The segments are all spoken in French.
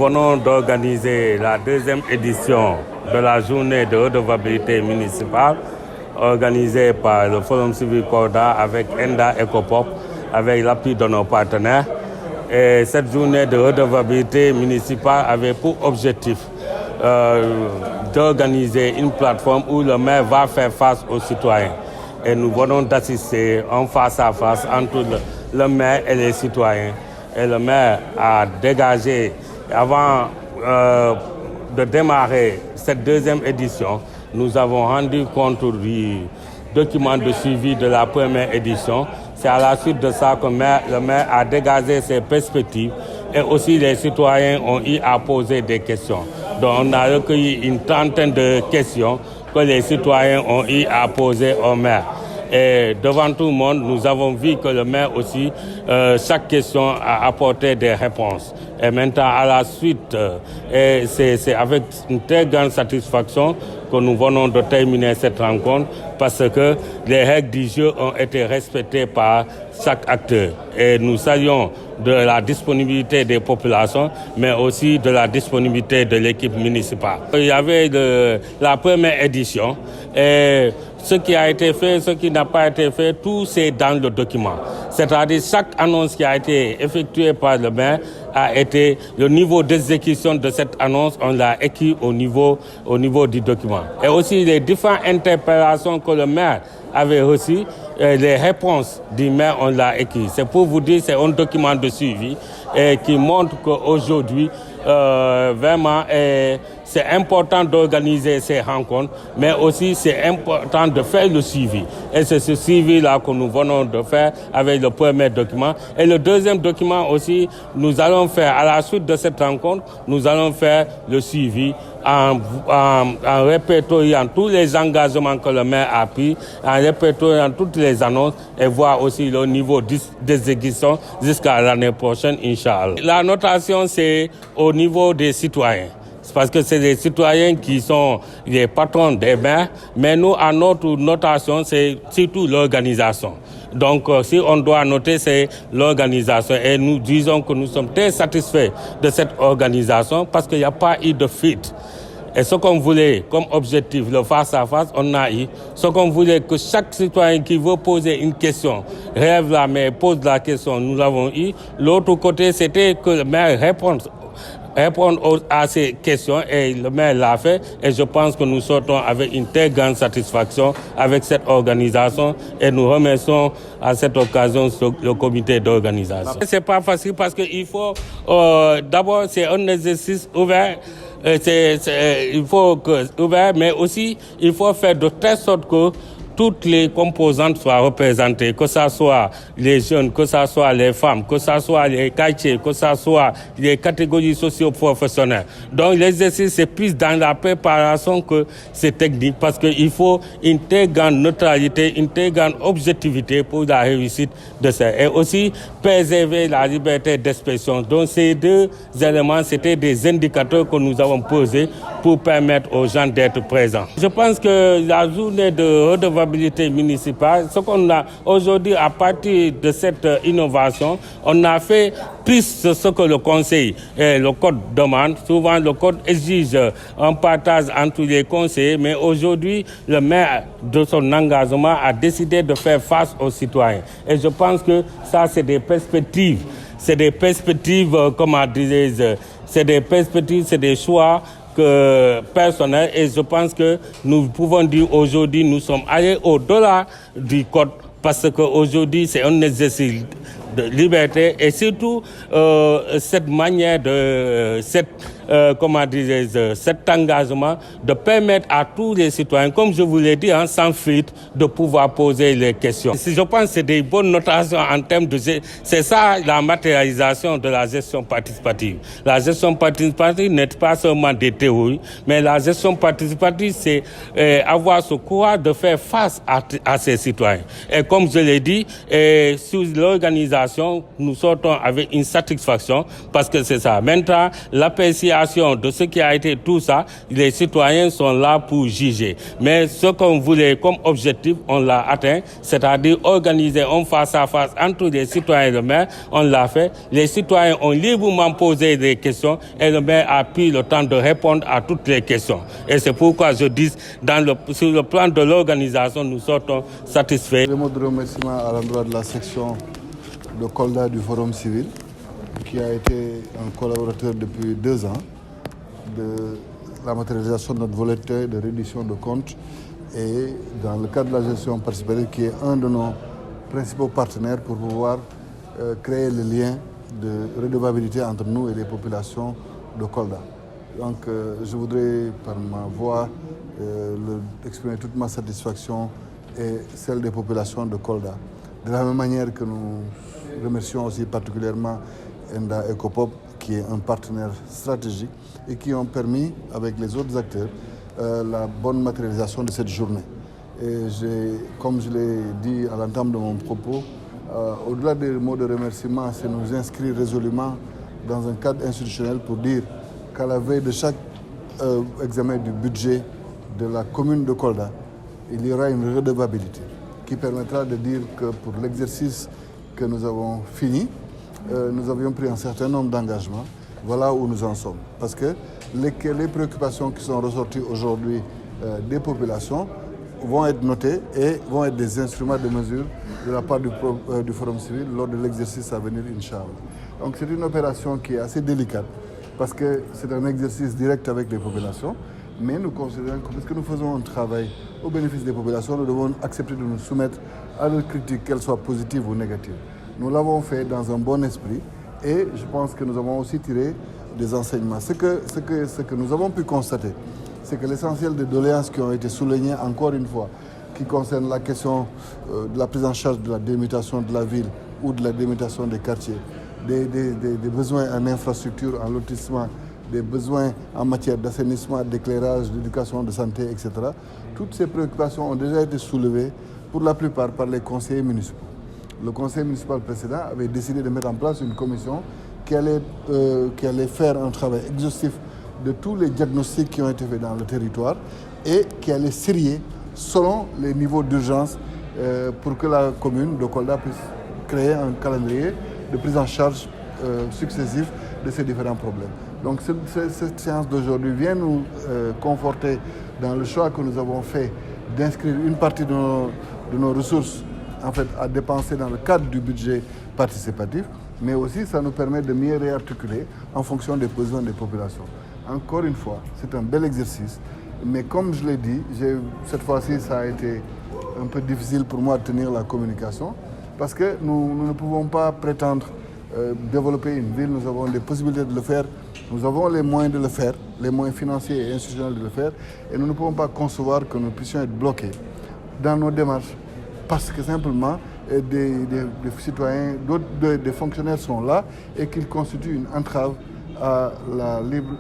venons d'organiser la deuxième édition de la journée de redevabilité municipale organisée par le Forum Civil Corda avec ENDA Ecopop, avec l'appui de nos partenaires. Et cette journée de redevabilité municipale avait pour objectif d'organiser une plateforme où le maire va faire face aux citoyens. Et nous venons d'assister en face à face entre le maire et les citoyens. Et le maire a dégagé, avant de démarrer cette deuxième édition, nous avons rendu compte du document de suivi de la première édition. C'est à la suite de ça que le maire a dégagé ses perspectives et aussi les citoyens ont eu à poser des questions. Donc on a recueilli une trentaine de questions que les citoyens ont eu à poser au maire. Et devant tout le monde, nous avons vu que le maire aussi, chaque question a apporté des réponses. Et maintenant, à la suite, c'est avec une très grande satisfaction que nous venons de terminer cette rencontre parce que les règles du jeu ont été respectées par chaque acteur. Et nous saluons de la disponibilité des populations, mais aussi de la disponibilité de l'équipe municipale. Il y avait la première édition et ce qui a été fait, ce qui n'a pas été fait, tout c'est dans le document. C'est-à-dire chaque annonce qui a été effectuée par le maire a été, le niveau d'exécution de cette annonce, on l'a écrit au niveau du document. Et aussi les différentes interpellations que le maire avait reçues, les réponses du maire, on l'a écrit. C'est pour vous dire, c'est un document de suivi qui montre qu'aujourd'hui, vraiment, c'est important d'organiser ces rencontres, mais aussi c'est important de faire le suivi. Et c'est ce suivi-là que nous venons de faire avec le premier document. Et le deuxième document aussi, nous allons faire, à la suite de cette rencontre, nous allons faire le suivi en répertoriant tous les engagements que le maire a pris, en répertoriant toutes les annonces et voir aussi le niveau d'exécution jusqu'à l'année prochaine, Inch'Allah. La notation, c'est au niveau des citoyens. Parce que c'est les citoyens qui sont les patrons des maires, mais nous, à notre notation, c'est surtout l'organisation. Donc, si on doit noter, c'est l'organisation. Et nous disons que nous sommes très satisfaits de cette organisation parce qu'il n'y a pas eu de fuite. Et ce qu'on voulait comme objectif, le face-à-face, on a eu. Ce qu'on voulait que chaque citoyen qui veut poser une question, rêve la main, pose la question, nous l'avons eu. L'autre côté, c'était que le maire répondre à ces questions et le maire l'a fait et je pense que nous sortons avec une très grande satisfaction avec cette organisation et nous remercions à cette occasion le comité d'organisation. C'est pas facile parce qu'il faut d'abord c'est un exercice ouvert. Il faut que ouvert, mais aussi il faut faire de telle sorte que toutes les composantes soient représentées, que ce soit les jeunes, que ce soit les femmes, que ce soit les quartiers, que ce soit les catégories socio-professionnelles. Donc l'exercice c'est plus dans la préparation que c'est technique parce qu'il faut une très grande neutralité, une très grande objectivité pour la réussite de ça. Et aussi préserver la liberté d'expression. Donc ces deux éléments, c'était des indicateurs que nous avons posés pour permettre aux gens d'être présents. Je pense que la journée de redevabilité municipale, ce qu'on a aujourd'hui à partir de cette innovation, on a fait plus ce que le conseil et le code demande. Souvent le code exige un partage entre les conseillers, mais aujourd'hui le maire de son engagement a décidé de faire face aux citoyens. Et je pense que ça c'est des perspectives. C'est des perspectives, comment dirais-je, c'est des perspectives, c'est des choix personnel et je pense que nous pouvons dire aujourd'hui nous sommes allés au-delà du code parce qu'aujourd'hui c'est un exercice de liberté et surtout cette manière de cet engagement de permettre à tous les citoyens, comme je vous l'ai dit, sans fuite, de pouvoir poser les questions. Je pense que c'est des bonnes notations en termes de... C'est ça la matérialisation de la gestion participative. La gestion participative n'est pas seulement des théories, mais la gestion participative, c'est avoir ce courage de faire face à ces citoyens. Et comme je l'ai dit, sur l'organisation, nous sortons avec une satisfaction parce que c'est ça. Maintenant, l'appréciation l'évaluation de ce qui a été tout ça, les citoyens sont là pour juger. Mais ce qu'on voulait comme objectif, on l'a atteint, c'est-à-dire organiser un face-à-face entre les citoyens et le maire, on l'a fait. Les citoyens ont librement posé des questions et le maire a pris le temps de répondre à toutes les questions. Et c'est pourquoi je dis, sur le plan de l'organisation, nous sortons satisfaits. Les mots de remerciement à l'endroit de la section de Kolda du Forum civil, qui a été un collaborateur depuis 2 ans de la matérialisation de notre volonté de réduction de comptes et dans le cadre de la gestion participative qui est un de nos principaux partenaires pour pouvoir créer le lien de redevabilité entre nous et les populations de Kolda. Donc je voudrais par ma voix exprimer toute ma satisfaction et celle des populations de Kolda. De la même manière que nous remercions aussi particulièrement Enda Ecopop, qui est un partenaire stratégique et qui ont permis, avec les autres acteurs, la bonne matérialisation de cette journée. Et comme je l'ai dit à l'entame de mon propos, au-delà des mots de remerciement, c'est nous inscrire résolument dans un cadre institutionnel pour dire qu'à la veille de chaque examen du budget de la commune de Kolda, il y aura une redevabilité qui permettra de dire que pour l'exercice que nous avons fini, nous avions pris un certain nombre d'engagements. Voilà où nous en sommes. Parce que les préoccupations qui sont ressorties aujourd'hui des populations vont être notées et vont être des instruments de mesure de la part du Forum civil lors de l'exercice à venir, Inch'Allah. Donc c'est une opération qui est assez délicate parce que c'est un exercice direct avec les populations. Mais nous considérons que parce que nous faisons un travail au bénéfice des populations, nous devons accepter de nous soumettre à leurs critiques, qu'elles soient positives ou négatives. Nous l'avons fait dans un bon esprit et je pense que nous avons aussi tiré des enseignements. Ce que nous avons pu constater, c'est que l'essentiel des doléances qui ont été soulignées encore une fois, qui concernent la question de la prise en charge de la démutation de la ville ou de la démutation des quartiers, des besoins en infrastructure, en lotissement, des besoins en matière d'assainissement, d'éclairage, d'éducation, de santé, etc. Toutes ces préoccupations ont déjà été soulevées pour la plupart par les conseillers municipaux. Le conseil municipal précédent avait décidé de mettre en place une commission qui allait faire un travail exhaustif de tous les diagnostics qui ont été faits dans le territoire et qui allait serier selon les niveaux d'urgence pour que la commune de Kolda puisse créer un calendrier de prise en charge successif de ces différents problèmes. Donc cette séance d'aujourd'hui vient nous conforter dans le choix que nous avons fait d'inscrire une partie de nos ressources en fait, à dépenser dans le cadre du budget participatif, mais aussi ça nous permet de mieux réarticuler en fonction des besoins des populations. Encore une fois, c'est un bel exercice, mais comme je l'ai dit, cette fois-ci ça a été un peu difficile pour moi de tenir la communication, parce que nous ne pouvons pas prétendre développer une ville, nous avons des possibilités de le faire, nous avons les moyens de le faire, les moyens financiers et institutionnels de le faire, et nous ne pouvons pas concevoir que nous puissions être bloqués dans nos démarches, parce que simplement des citoyens, des fonctionnaires sont là et qu'ils constituent une entrave à la libre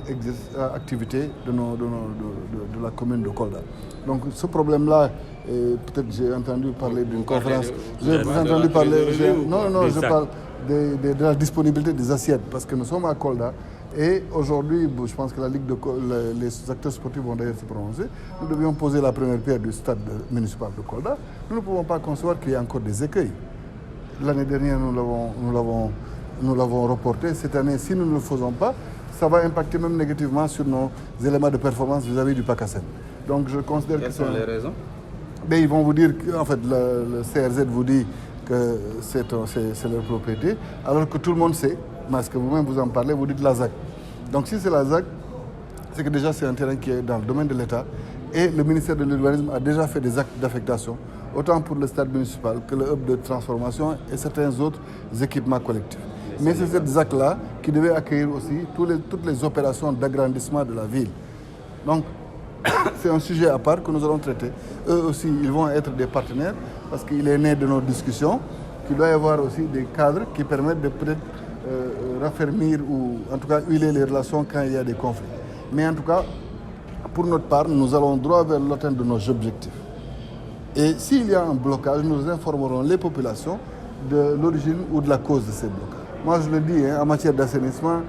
activité de la commune de Kolda. Donc ce problème-là, peut-être j'ai entendu parler d'une conférence. J'ai entendu parler. Non, je parle de la disponibilité des assiettes, parce que nous sommes à Kolda. Et aujourd'hui, je pense que les acteurs sportifs vont d'ailleurs se prononcer. Nous devions poser la première pierre du stade municipal de Kolda. Nous ne pouvons pas concevoir qu'il y ait encore des écueils. L'année dernière, nous l'avons reporté. Cette année, si nous ne le faisons pas, ça va impacter même négativement sur nos éléments de performance vis-à-vis du PACASEN. Donc je considère Quelles sont les raisons? Ils vont vous dire qu'en fait, le CRZ vous dit que c'est leur propriété, alors que tout le monde sait, parce que vous-même vous en parlez, vous dites la ZAC. Donc si c'est la ZAC, c'est que déjà c'est un terrain qui est dans le domaine de l'État et le ministère de l'Urbanisme a déjà fait des actes d'affectation, autant pour le stade municipal que le hub de transformation et certains autres équipements collectifs. Mais c'est cette ZAC-là qui devait accueillir aussi toutes les opérations d'agrandissement de la ville. Donc c'est un sujet à part que nous allons traiter. Eux aussi, ils vont être des partenaires parce qu'il est né de nos discussions qu'il doit y avoir aussi des cadres qui permettent de peut-être raffermir ou en tout cas huiler les relations quand il y a des conflits. Mais en tout cas, pour notre part, nous allons droit vers l'atteinte de nos objectifs. Et s'il y a un blocage, nous informerons les populations de l'origine ou de la cause de ces blocages. Moi, je le dis, en matière d'assainissement,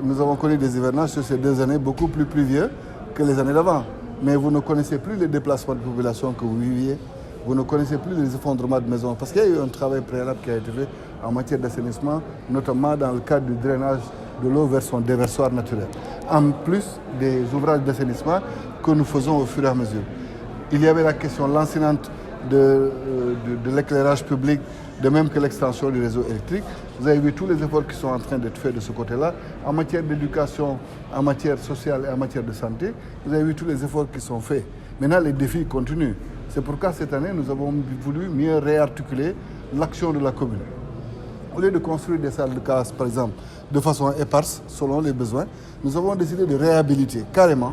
nous avons connu des hivernages sur ces 2 années beaucoup plus pluvieux que les années d'avant. Mais vous ne connaissez plus les déplacements de population que vous viviez, vous ne connaissez plus les effondrements de maisons, parce qu'il y a eu un travail préalable qui a été fait en matière d'assainissement, notamment dans le cadre du drainage de l'eau vers son déversoir naturel, en plus des ouvrages d'assainissement que nous faisons au fur et à mesure. Il y avait la question lancinante de l'éclairage public, de même que l'extension du réseau électrique. Vous avez vu tous les efforts qui sont en train d'être faits de ce côté-là. En matière d'éducation, en matière sociale et en matière de santé, vous avez vu tous les efforts qui sont faits. Maintenant, les défis continuent. C'est pourquoi cette année, nous avons voulu mieux réarticuler l'action de la commune. Au lieu de construire des salles de classe, par exemple, de façon éparse, selon les besoins, nous avons décidé de réhabiliter carrément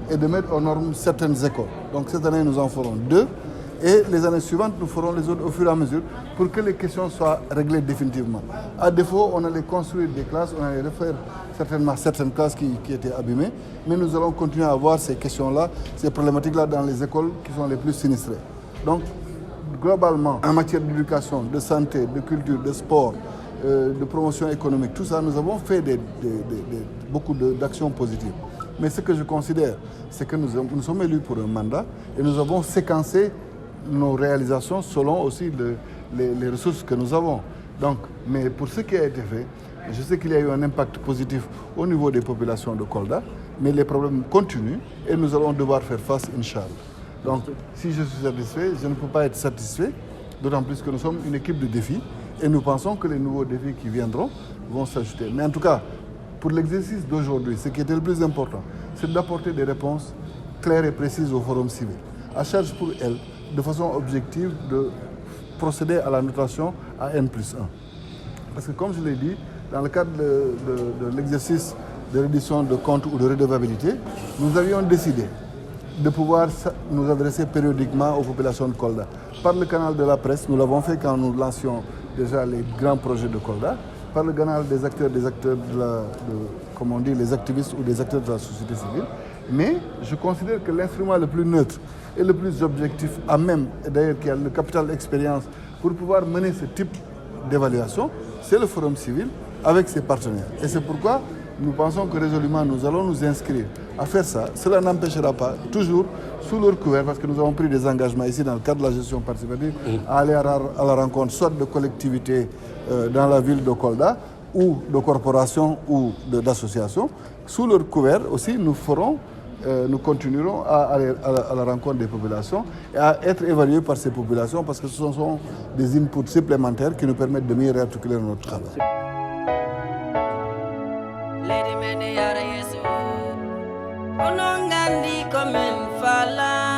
et de mettre aux normes certaines écoles. Donc cette année, nous en ferons 2 et les années suivantes, nous ferons les autres au fur et à mesure pour que les questions soient réglées définitivement. À défaut, on allait construire des classes, on allait refaire certainement certaines classes qui étaient abîmées, mais nous allons continuer à avoir ces questions-là, ces problématiques-là dans les écoles qui sont les plus sinistrées. Donc, globalement, en matière d'éducation, de santé, de culture, de sport, de promotion économique, tout ça, nous avons fait beaucoup d'actions positives. Mais ce que je considère, c'est que nous sommes élus pour un mandat et nous avons séquencé nos réalisations selon aussi les ressources que nous avons. Donc, mais pour ce qui a été fait, je sais qu'il y a eu un impact positif au niveau des populations de Kolda, mais les problèmes continuent et nous allons devoir faire face, Inch'Allah. Donc, si je suis satisfait, je ne peux pas être satisfait, d'autant plus que nous sommes une équipe de défis et nous pensons que les nouveaux défis qui viendront vont s'ajouter. Mais en tout cas, pour l'exercice d'aujourd'hui, ce qui était le plus important, c'est d'apporter des réponses claires et précises au Forum civil. À charge pour elle, de façon objective, de procéder à la notation à N+1. Parce que comme je l'ai dit, dans le cadre de l'exercice de reddition de compte ou de redevabilité, nous avions décidé de pouvoir nous adresser périodiquement aux populations de Kolda. Par le canal de la presse, nous l'avons fait quand nous lancions déjà les grands projets de Kolda, par le canal des acteurs comme on dit, les activistes ou des acteurs de la société civile. Mais je considère que l'instrument le plus neutre et le plus objectif, à même, et d'ailleurs qui a le capital d'expérience pour pouvoir mener ce type d'évaluation, c'est le Forum civil avec ses partenaires. Et c'est pourquoi nous pensons que résolument nous allons nous inscrire à faire ça. Cela n'empêchera pas, toujours sous leur couvert, parce que nous avons pris des engagements ici dans le cadre de la gestion participative, à aller à la rencontre soit de collectivités dans la ville de Kolda, ou de corporations ou d'associations. Sous leur couvert aussi, nous continuerons à aller à la rencontre des populations et à être évalués par ces populations parce que ce sont des inputs supplémentaires qui nous permettent de mieux réarticuler notre travail. Onongandi komen fala